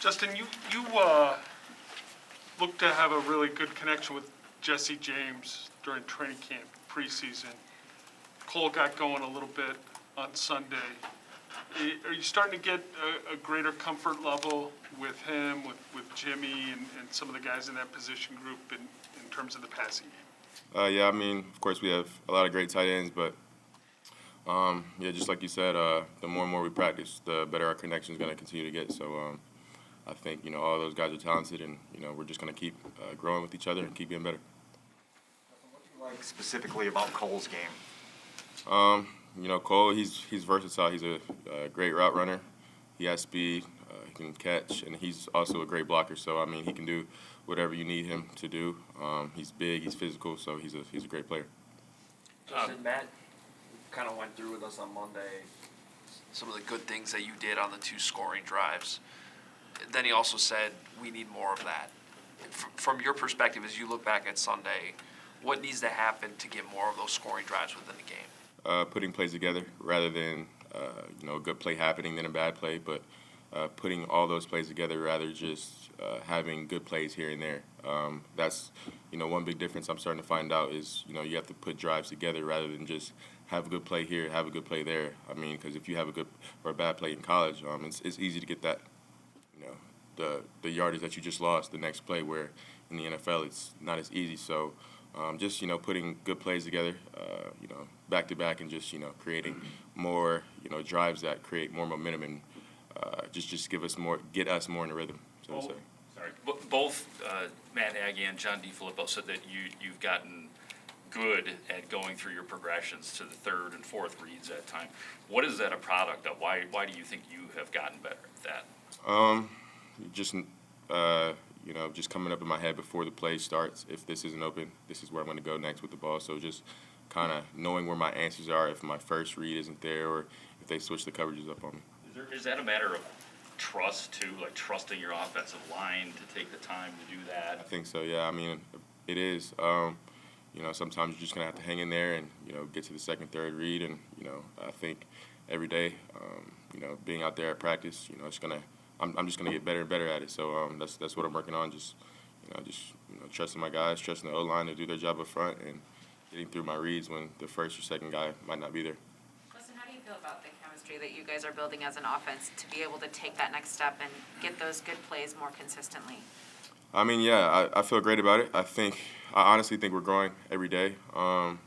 Justin, you look to have a really good connection with Jesse James during training camp preseason. Cole got going a little bit on Sunday. Are you starting to get a greater comfort level with him, with Jimmy, and some of the guys in that position group in terms of the passing game? Yeah, I mean, of course, we have a lot of great tight ends, but yeah, just like you said, the more and more we practice, the better our connection is going to continue to get. So I think, all those guys are talented, and, we're just going to keep growing with each other and keep getting better. What do you like specifically about Cole's game? Cole, he's versatile. He's a great route runner. He has speed. He can catch, and he's also a great blocker. So, I mean, he can do whatever you need him to do. He's big. He's physical. So he's a great player. Justin, Matt kind of went through with us on Monday some of the good things that you did on the 2 scoring drives. Then he also said we need more of that. From your perspective, as you look back at Sunday, what needs to happen to get more of those scoring drives within the game? Putting plays together rather than a good play happening than a bad play, but putting all those plays together rather just having good plays here and there. That's one big difference I'm starting to find out is you have to put drives together rather than just have a good play here, have a good play there. I mean, because if you have a good or a bad play in college, it's easy to get that the yardage that you just lost the next play, where in the NFL it's not as easy. So just putting good plays together, back to back, and just creating more drives that create more momentum and just get us more in the rhythm. So to say. Sorry, both Matt Nagy and John DeFilippo said that you've gotten good at going through your progressions to the 3rd and 4th reads at time. What is that a product of? Why do you think you have gotten better at that? Just coming up in my head before the play starts. If this isn't open, this is where I'm going to go next with the ball. So just kind of knowing where my answers are if my first read isn't there or if they switch the coverages up on me. Is that a matter of trust too, like trusting your offensive line to take the time to do that? I think so, yeah. I mean, it is. Sometimes you're just going to have to hang in there and, get to the 2nd, 3rd read. And, I think every day, being out there at practice, I'm just gonna get better and better at it. So that's what I'm working on. Just trusting my guys, trusting the O-line to do their job up front, and getting through my reads when the 1st or 2nd guy might not be there. Justin, how do you feel about the chemistry that you guys are building as an offense to be able to take that next step and get those good plays more consistently? I mean, yeah, I feel great about it. I honestly think we're growing every day. The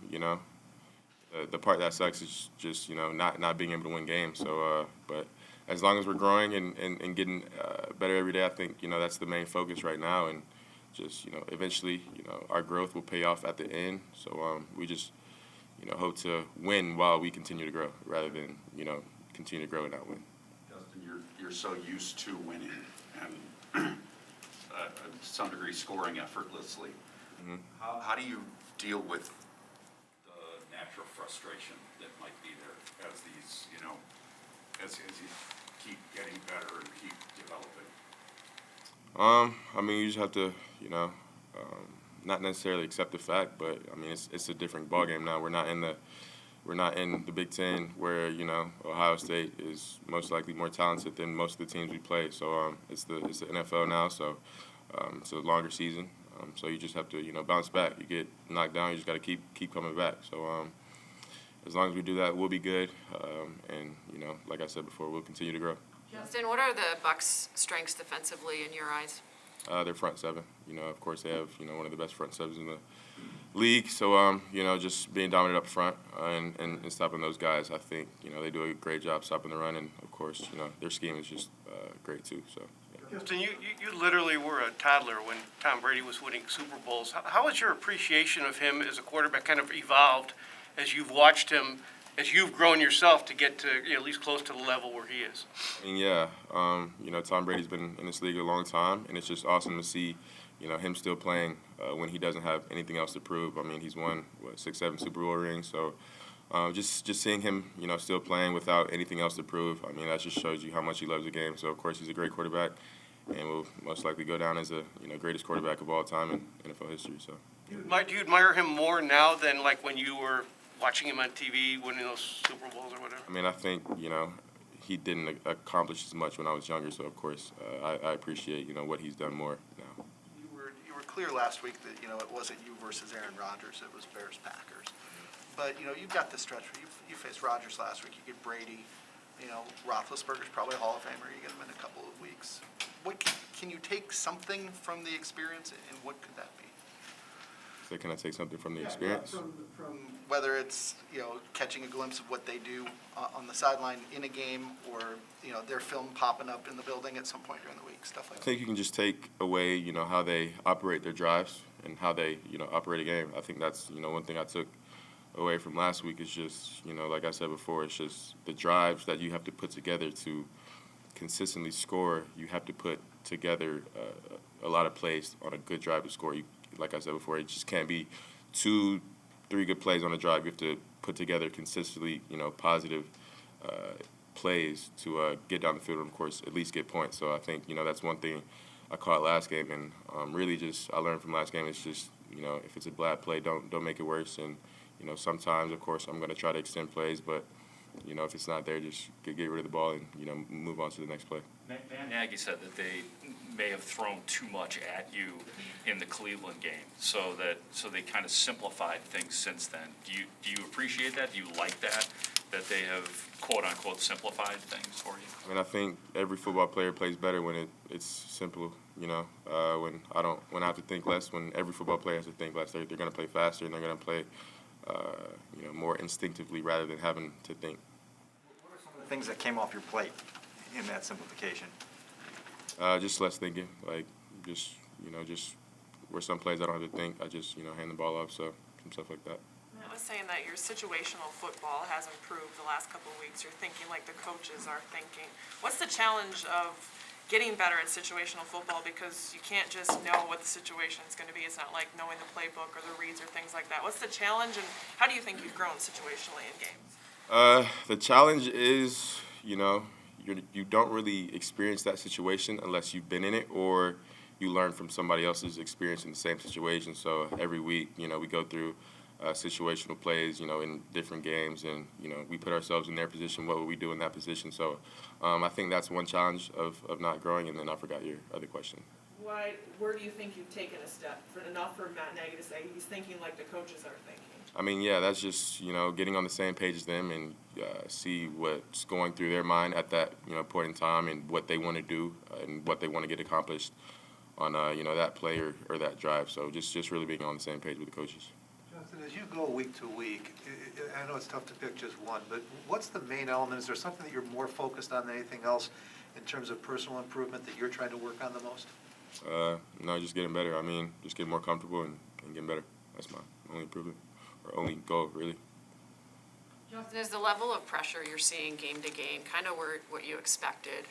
part that sucks is just not being able to win games. So, but as long as we're growing and getting better every day, I think that's the main focus right now, and just eventually our growth will pay off at the end. So we just hope to win while we continue to grow, rather than continue to grow and not win. Justin, you're so used to winning and to some degree scoring effortlessly. Mm-hmm. How do you deal with the natural frustration that might be there as these as you keep getting better and keep developing? I mean, you just have to, not necessarily accept the fact, but I mean, it's a different ballgame now. We're not in the Big Ten, where Ohio State is most likely more talented than most of the teams we play. So it's the NFL now, so it's a longer season. So you just have to bounce back. You get knocked down, you just got to keep coming back. So as long as we do that, we'll be good. And like I said before, we'll continue to grow. Justin, what are the Bucs' strengths defensively in your eyes? Their front seven. Of course, they have one of the best front sevens in the league. So just being dominant up front and stopping those guys, I think they do a great job stopping the run. And of course, their scheme is just great too. So. Yeah. Justin, you literally were a toddler when Tom Brady was winning Super Bowls. How has your appreciation of him as a quarterback kind of evolved as you've watched him, as you've grown yourself to get to at least close to the level where he is? I mean, yeah, Tom Brady's been in this league a long time, and it's just awesome to see, him still playing when he doesn't have anything else to prove. I mean, he's won 6, 7 Super Bowl rings, so just seeing him, still playing without anything else to prove. I mean, that just shows you how much he loves the game. So of course he's a great quarterback, and will most likely go down as the greatest quarterback of all time in NFL history. So. Do you admire him more now than like when you were watching him on TV winning those Super Bowls or whatever? I mean, I think he didn't accomplish as much when I was younger. So of course, I appreciate what he's done more now. You were clear last week that, it wasn't you versus Aaron Rodgers, it was Bears-Packers. But, you've got this stretch where you faced Rodgers last week, you get Brady, Roethlisberger's probably a Hall of Famer, you get him in a couple of weeks. What can you take something from the experience, and what could that be? So can I take something from the experience? From whether it's, catching a glimpse of what they do on the sideline in a game, or, their film popping up in the building at some point during the week, stuff like I that. think you can just take away, how they operate their drives and how they, operate a game. I think that's, one thing I took away from last week is just, like I said before, it's just the drives that you have to put together to consistently score. You have to put together a lot of plays on a good drive to score. Like I said before, it just can't be 2-3 good plays on a drive. You have to put together consistently, positive plays to get down the field and, of course, at least get points. So I think, that's one thing I caught last game, and really just I learned from last game. It's just, if it's a bad play, don't make it worse. And, sometimes, of course, I'm going to try to extend plays, but, if it's not there, just get rid of the ball and, move on to the next play. Matt Nagy said that they may have thrown too much at you in the Cleveland game, so they kind of simplified things since then. Do you appreciate that? Do you like that they have quote unquote simplified things for you? I mean, I think every football player plays better when it's simple. When I have to think less. When every football player has to think less, they're going to play faster and they're going to play more instinctively rather than having to think. What are some of the things that came off your plate in that simplification? Just less thinking, like just where some plays I don't have to think, I just hand the ball off, so some stuff like that. Matt was saying that your situational football has improved the last couple of weeks. You're thinking like the coaches are thinking. What's the challenge of getting better at situational football, because you can't just know what the situation is going to be? It's not like knowing the playbook or the reads or things like that. What's the challenge, and how do you think you've grown situationally in games? The challenge is, you don't really experience that situation unless you've been in it or you learn from somebody else's experience in the same situation. So every week, we go through situational plays, in different games, and, we put ourselves in their position. What would we do in that position? So I think that's one challenge of not growing, and then I forgot your other question. Where do you think you've taken a step enough for Matt Nagy to say he's thinking like the coaches are thinking? I mean, yeah, that's just, getting on the same page as them and see what's going through their mind at that, point in time, and what they want to do and what they want to get accomplished on, that play or that drive. So just really being on the same page with the coaches. Jonathan, as you go week to week, I know it's tough to pick just one, but what's the main element? Is there something that you're more focused on than anything else in terms of personal improvement that you're trying to work on the most? No, just getting better. I mean, just getting more comfortable and getting better. That's my only improvement, or only goal, really. Jonathan, is the level of pressure you're seeing game to game kind of what you expected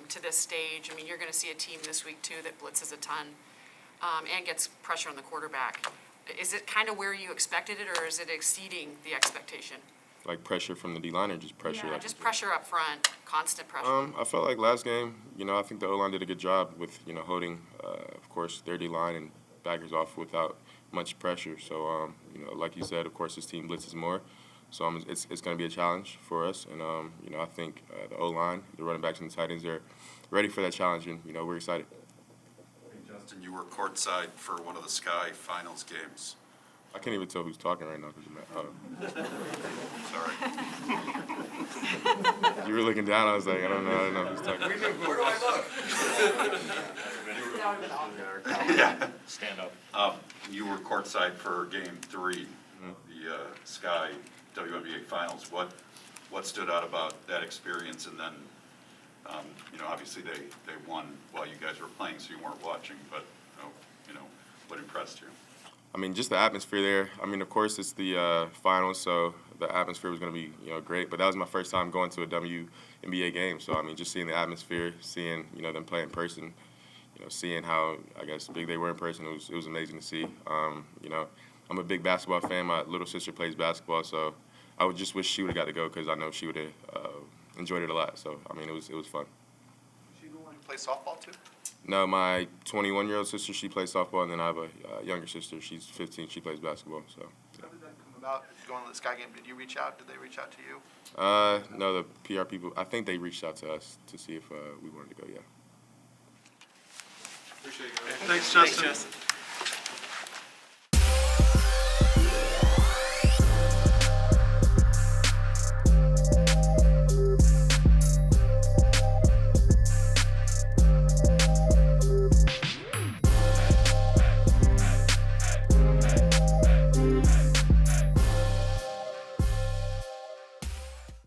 to this stage? I mean, you're going to see a team this week, too, that blitzes a ton and gets pressure on the quarterback. Is it kind of where you expected it, or is it exceeding the expectation? Like pressure from the D-line or just pressure? Yeah, just pressure up front, constant pressure. I felt like last game, I think the O-line did a good job with, holding, of course, their D-line and backers off without much pressure. So, like you said, of course, this team blitzes more. So it's going to be a challenge for us. And, I think the O-line, the running backs and the tight ends are ready for that challenge, and, we're excited. Hey, Justin, you were courtside for one of the Sky Finals games. I can't even tell who's talking right now because Sorry. you were looking down. I was like, I don't know who's talking. Where do I look? Yeah. Stand up. You were courtside for Game 3 of the Sky WNBA Finals. What stood out about that experience? And then, obviously they won while you guys were playing, so you weren't watching. But what impressed you? I mean, just the atmosphere there. I mean, of course, it's the finals, so the atmosphere was going to be, great. But that was my first time going to a WNBA game. So, I mean, just seeing the atmosphere, seeing, them play in person, seeing how, I guess, big they were in person, it was amazing to see. I'm a big basketball fan. My little sister plays basketball, so I would just wish she would have got to go because I know she would have enjoyed it a lot. So, I mean, it was fun. Did you go on to play softball, too? No, my 21-year-old sister, she plays softball, and then I have a younger sister. She's 15. She plays basketball. So. How did that come about going to the Sky game? Did you reach out? Did they reach out to you? No, the PR people, I think they reached out to us to see if we wanted to go, yeah. Thanks, Justin.